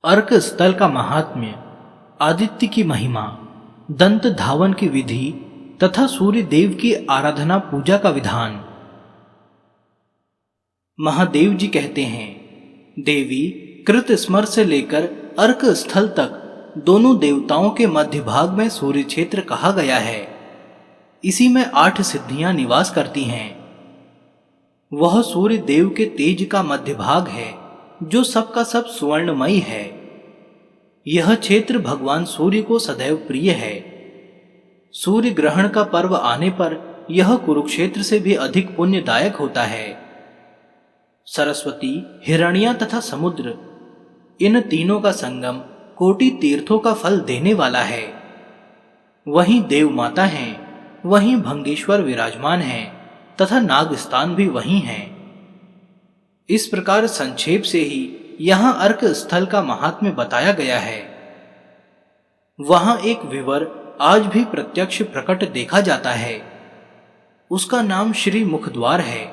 अर्क स्थल का महात्म्य, आदित्य की महिमा, दंत धावन की विधि तथा सूर्य देव की आराधना पूजा का विधान। महादेव जी कहते हैं, देवी कृत स्मर से लेकर अर्क स्थल तक दोनों देवताओं के मध्य भाग में सूर्य क्षेत्र कहा गया है। इसी में 8 सिद्धियां निवास करती हैं। वह सूर्य देव के तेज का मध्य भाग है जो सबका सब सुवर्णमयी है। यह क्षेत्र भगवान सूर्य को सदैव प्रिय है। सूर्य ग्रहण का पर्व आने पर यह कुरुक्षेत्र से भी अधिक पुण्यदायक होता है। सरस्वती, हिरण्या तथा समुद्र, इन तीनों का संगम कोटि तीर्थों का फल देने वाला है। वहीं देव माता हैं, वहीं भंगेश्वर विराजमान हैं तथा नागस्थान भी वहीं हैं। इस प्रकार संक्षेप से ही यहां अर्क स्थल का महात्म्य बताया गया है। वहां एक विवर आज भी प्रत्यक्ष प्रकट देखा जाता है। उसका नाम श्री मुखद्वार है।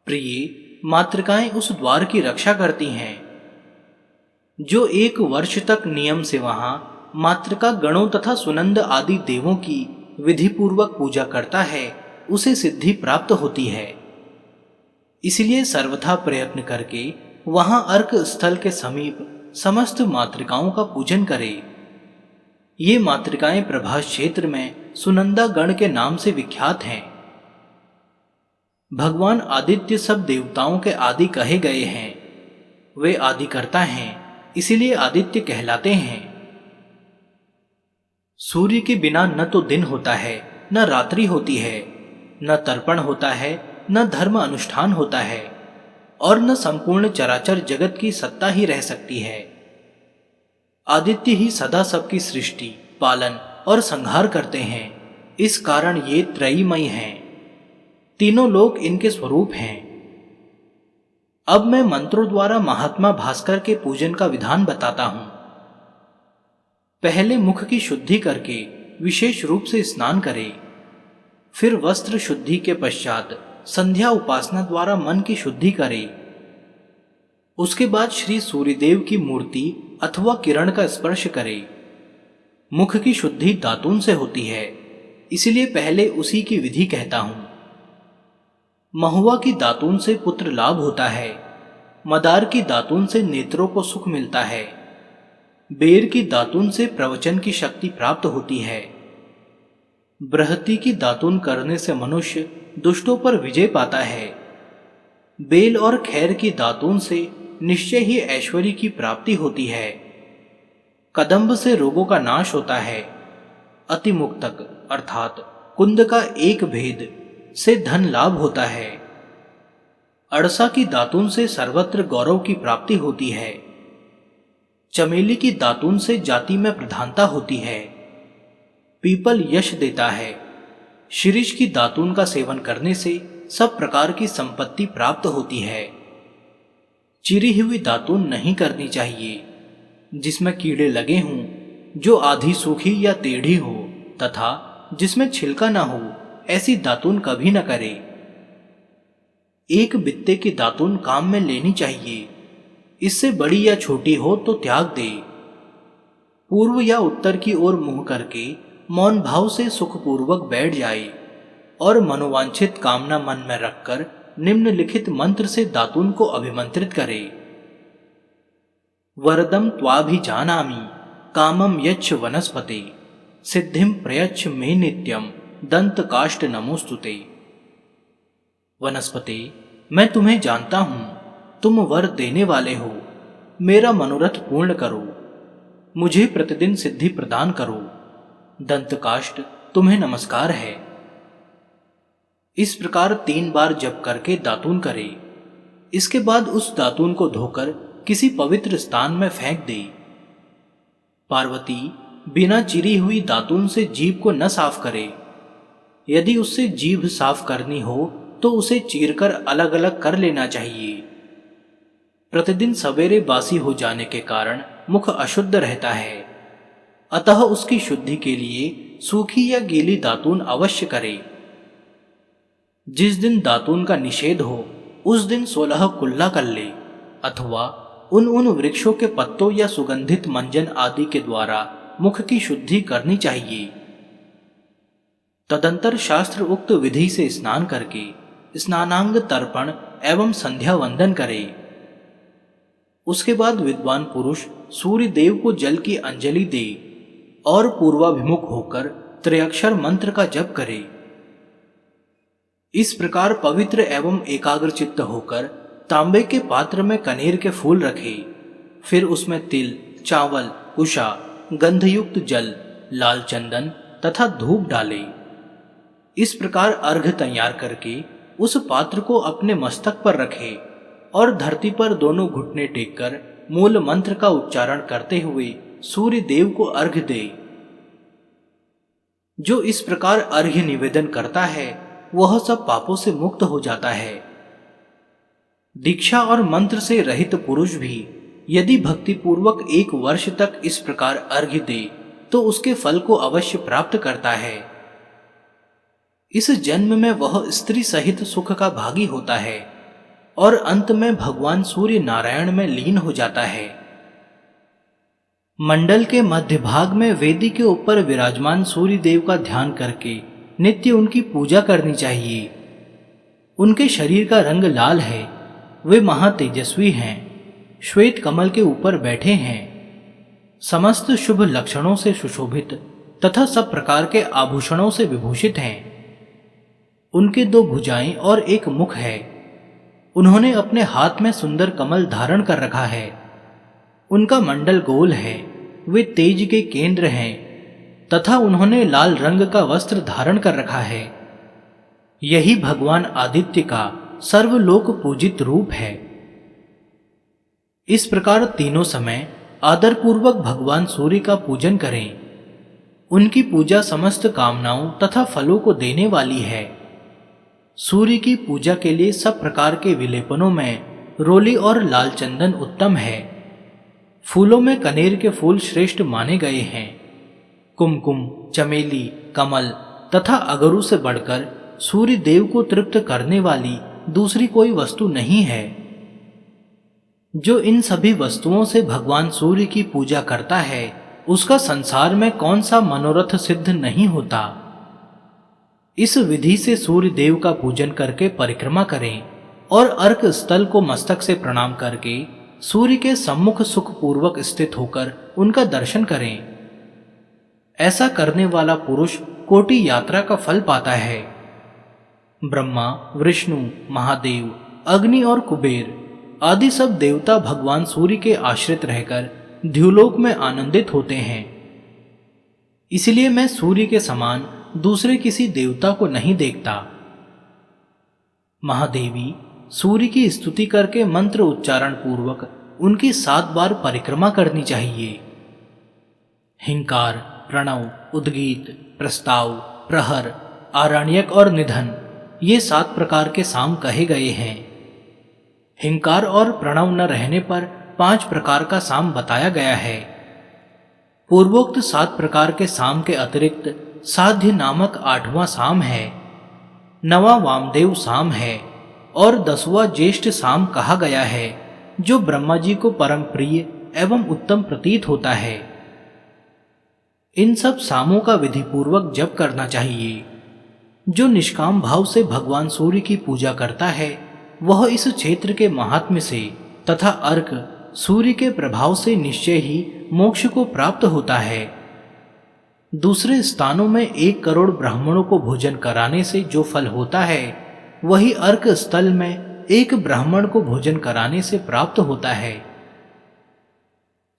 प्रिय मातृकाएं उस द्वार की रक्षा करती हैं। जो 1 वर्ष तक नियम से वहां मातृका गणों तथा सुनंद आदि देवों की विधि पूर्वक पूजा करता है, उसे सिद्धि प्राप्त होती है। इसलिए सर्वथा प्रयत्न करके वहां अर्क स्थल के समीप समस्त मातृकाओं का पूजन करे। ये मातृकाएं प्रभास क्षेत्र में सुनंदा गण के नाम से विख्यात हैं। भगवान आदित्य सब देवताओं के आदि कहे गए हैं। वे आदिकर्ता हैं, इसीलिए आदित्य कहलाते हैं। सूर्य के बिना न तो दिन होता है, न रात्रि होती है, न तर्पण होता है, न धर्म अनुष्ठान होता है, और न संपूर्ण चराचर जगत की सत्ता ही रह सकती है। आदित्य ही सदा सबकी सृष्टि, पालन और संहार करते हैं। इस कारण ये त्रयीमय हैं। तीनों लोक इनके स्वरूप हैं। अब मैं मंत्रों द्वारा महात्मा भास्कर के पूजन का विधान बताता हूं। पहले मुख की शुद्धि करके विशेष रूप से स्नान करें। फिर वस्त्र शुद्धि के पश्चात संध्या उपासना द्वारा मन की शुद्धि करें। उसके बाद श्री सूर्यदेव की मूर्ति अथवा किरण का स्पर्श करें। मुख की शुद्धि दातून से होती है, इसलिए पहले उसी की विधि कहता हूं। महुआ की दातून से पुत्र लाभ होता है। मदार की दातून से नेत्रों को सुख मिलता है। बेर की दातून से प्रवचन की शक्ति प्राप्त होती है। बृहति की दातून करने से मनुष्य दुष्टों पर विजय पाता है। बेल और खैर की दातून से निश्चय ही ऐश्वर्य की प्राप्ति होती है। कदम्ब से रोगों का नाश होता है। अतिमुक्तक अर्थात कुंद का एक भेद से धन लाभ होता है। अड़सा की दातून से सर्वत्र गौरव की प्राप्ति होती है। चमेली की दातून से जाति में प्रधानता होती है। पीपल यश देता है। शिरीष की दातून का सेवन करने से सब प्रकार की संपत्ति प्राप्त होती है। चिरी हुई दातून नहीं करनी चाहिए, जिसमें कीड़े लगे हों, जो आधी सूखी या टेढ़ी हो तथा जिसमें छिलका न हो, ऐसी दातून कभी न करे। एक बित्ते की दातून काम में लेनी चाहिए। इससे बड़ी या छोटी हो तो त्याग दे। पूर्व या उत्तर की ओर मुंह करके मौन भाव से सुखपूर्वक बैठ जाए और मनोवांछित कामना मन में रखकर निम्नलिखित मंत्र से दातून को अभिमंत्रित करे। वरदम त्वाभिजानामि कामम यच्छ वनस्पते सिद्धिम प्रयच्छ मे नित्यम दंत काष्ठ नमोस्तुते। वनस्पते, मैं तुम्हें जानता हूं, तुम वर देने वाले हो। मेरा मनोरथ पूर्ण करो। मुझे प्रतिदिन सिद्धि प्रदान करो। दंत काष्ठ, तुम्हें नमस्कार है। इस प्रकार 3 बार जप करके दातून करे। इसके बाद उस दातून को धोकर किसी पवित्र स्थान में फेंक दे। पार्वती बिना चिरी हुई दातून से जीभ को न साफ करे। यदि उससे जीभ साफ करनी हो तो उसे चीरकर अलग अलग कर लेना चाहिए। प्रतिदिन सवेरे बासी हो जाने के कारण मुख अशुद्ध रहता है, अतः उसकी शुद्धि के लिए सूखी या गीली दातून अवश्य करे। जिस दिन दातून का निषेध हो उस दिन 16 कुल्ला कर ले, अथवा उन वृक्षों के पत्तों या सुगंधित मंजन आदि के द्वारा मुख की शुद्धि करनी चाहिए। तदंतर शास्त्र उक्त विधि से स्नान करके स्नानांग तर्पण एवं संध्या वंदन करे। उसके बाद विद्वान पुरुष सूर्य देव को जल की अंजलि दे और पूर्वाभिमुख होकर त्रयाक्षर मंत्र का जप करे। इस प्रकार पवित्र एवं एकाग्रचित्त होकर तांबे के पात्र में कनेर के फूल रखे, फिर उसमें तिल, चावल, कुशा, गंधयुक्त जल, लाल चंदन तथा धूप डाले। इस प्रकार अर्घ्य तैयार करके उस पात्र को अपने मस्तक पर रखे और धरती पर दोनों घुटने टेककर मूल मंत्र का उच्चारण करते हुए सूर्य देव को अर्घ्य दे। जो इस प्रकार अर्घ्य निवेदन करता है वह सब पापों से मुक्त हो जाता है। दीक्षा और मंत्र से रहित पुरुष भी यदि भक्तिपूर्वक 1 वर्ष तक इस प्रकार अर्घ्य दे तो उसके फल को अवश्य प्राप्त करता है। इस जन्म में वह स्त्री सहित सुख का भागी होता है और अंत में भगवान सूर्य नारायण में लीन हो जाता है। मंडल के मध्य भाग में वेदी के ऊपर विराजमान सूर्य देव का ध्यान करके नित्य उनकी पूजा करनी चाहिए। उनके शरीर का रंग लाल है, वे महातेजस्वी हैं, श्वेत कमल के ऊपर बैठे हैं, समस्त शुभ लक्षणों से सुशोभित तथा सब प्रकार के आभूषणों से विभूषित हैं। उनके 2 भुजाएं और 1 मुख है। उन्होंने अपने हाथ में सुंदर कमल धारण कर रखा है। उनका मंडल गोल है, वे तेज के केंद्र हैं तथा उन्होंने लाल रंग का वस्त्र धारण कर रखा है। यही भगवान आदित्य का सर्वलोक पूजित रूप है। इस प्रकार तीनों समय आदर पूर्वक भगवान सूर्य का पूजन करें। उनकी पूजा समस्त कामनाओं तथा फलों को देने वाली है। सूर्य की पूजा के लिए सब प्रकार के विलेपनों में रोली और लाल चंदन उत्तम है। फूलों में कनेर के फूल श्रेष्ठ माने गए हैं। कुमकुम, चमेली, कमल तथा अगरू से बढ़कर सूर्य देव को तृप्त करने वाली दूसरी कोई वस्तु नहीं है। जो इन सभी वस्तुओं से भगवान सूर्य की पूजा करता है उसका संसार में कौन सा मनोरथ सिद्ध नहीं होता। इस विधि से सूर्य देव का पूजन करके परिक्रमा करें और अर्क स्थल को मस्तक से प्रणाम करके सूर्य के सम्मुख सुखपूर्वक स्थित होकर उनका दर्शन करें। ऐसा करने वाला पुरुष कोटि यात्रा का फल पाता है। ब्रह्मा, विष्णु, महादेव, अग्नि और कुबेर आदि सब देवता भगवान सूर्य के आश्रित रहकर द्युलोक में आनंदित होते हैं। इसलिए मैं सूर्य के समान दूसरे किसी देवता को नहीं देखता। महादेवी सूर्य की स्तुति करके मंत्र उच्चारण पूर्वक उनकी 7 बार परिक्रमा करनी चाहिए। हिंकार, प्रणव, उद्गीत, प्रस्ताव, प्रहर, आरण्यक और निधन ये 7 प्रकार के साम कहे गए हैं। हिंकार और प्रणव न रहने पर 5 प्रकार का साम बताया गया है। पूर्वोक्त 7 प्रकार के साम के अतिरिक्त साध्य नामक 8वां साम है, 9वां वामदेव साम है और 10वां ज्येष्ठ साम कहा गया है, जो ब्रह्मा जी को परम प्रिय एवं उत्तम प्रतीत होता है। इन सब सामों का विधिपूर्वक जप करना चाहिए। जो निष्काम भाव से भगवान सूर्य की पूजा करता है वह इस क्षेत्र के महात्म्य से तथा अर्क सूर्य के प्रभाव से निश्चय ही मोक्ष को प्राप्त होता है। दूसरे स्थानों में 1 करोड़ ब्राह्मणों को भोजन कराने से जो फल होता है वही अर्क स्थल में 1 ब्राह्मण को भोजन कराने से प्राप्त होता है।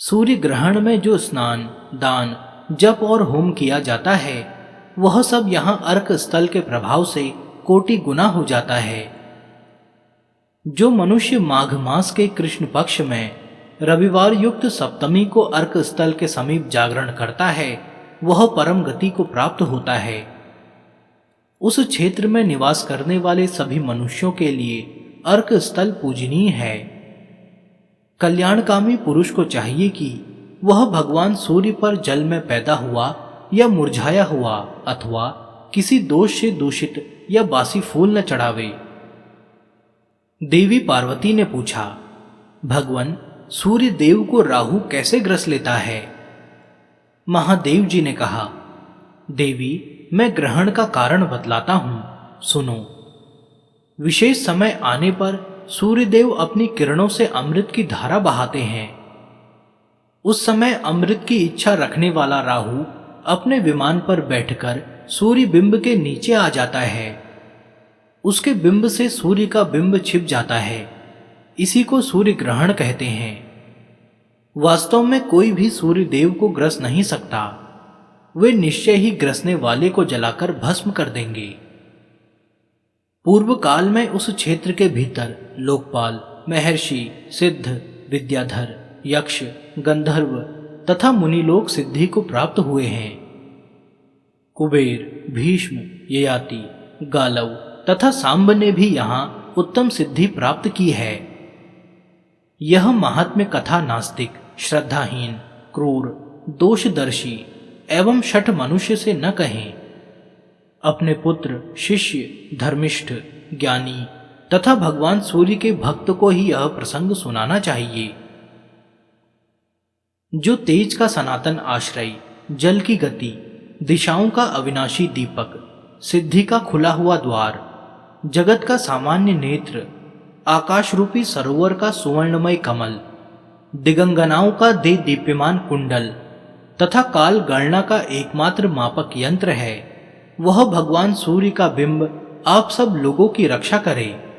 सूर्य ग्रहण में जो स्नान, दान, जप और होम किया जाता है वह सब यहाँ अर्क स्थल के प्रभाव से कोटि गुना हो जाता है। जो मनुष्य माघ मास के कृष्ण पक्ष में रविवार युक्त सप्तमी को अर्क स्थल के समीप जागरण करता है वह परम गति को प्राप्त होता है। उस क्षेत्र में निवास करने वाले सभी मनुष्यों के लिए अर्क स्थल पूजनीय है। कल्याणकामी पुरुष को चाहिए कि वह भगवान सूर्य पर जल में पैदा हुआ या मुरझाया हुआ अथवा किसी दोष से दूषित या बासी फूल न चढ़ावे। देवी पार्वती ने पूछा, भगवान सूर्य देव को राहु कैसे ग्रस लेता है? महादेव जी ने कहा, देवी, मैं ग्रहण का कारण बतलाता हूं, सुनो। विशेष समय आने पर सूर्यदेव अपनी किरणों से अमृत की धारा बहाते हैं। उस समय अमृत की इच्छा रखने वाला राहु अपने विमान पर बैठकर सूर्य बिंब के नीचे आ जाता है। उसके बिंब से सूर्य का बिंब छिप जाता है। इसी को सूर्य ग्रहण कहते हैं। वास्तव में कोई भी सूर्य देव को ग्रस नहीं सकता। वे निश्चय ही ग्रसने वाले को जलाकर भस्म कर देंगे। पूर्व काल में उस क्षेत्र के भीतर लोकपाल, महर्षि, सिद्ध, विद्याधर, यक्ष, गंधर्व तथा मुनिलोक सिद्धि को प्राप्त हुए हैं। कुबेर, भीष्म, ययाति, गालव तथा सांब ने भी यहां उत्तम सिद्धि प्राप्त की है। यह महात्म्य कथा नास्तिक, श्रद्धाहीन, क्रूर, दोषदर्शी एवं शठ मनुष्य से न कहें। अपने पुत्र, शिष्य, धर्मिष्ठ, ज्ञानी तथा भगवान सूर्य के भक्त को ही यह प्रसंग सुनाना चाहिए। जो तेज का सनातन आश्रय, जल की गति, दिशाओं का अविनाशी दीपक, सिद्धि का खुला हुआ द्वार, जगत का सामान्य नेत्र, आकाश रूपी सरोवर का सुवर्णमय कमल, दिगंगनाओं का दे दीप्यमान कुंडल तथा काल गणना का एकमात्र मापक यंत्र है, वह भगवान सूर्य का बिंब आप सब लोगों की रक्षा करे।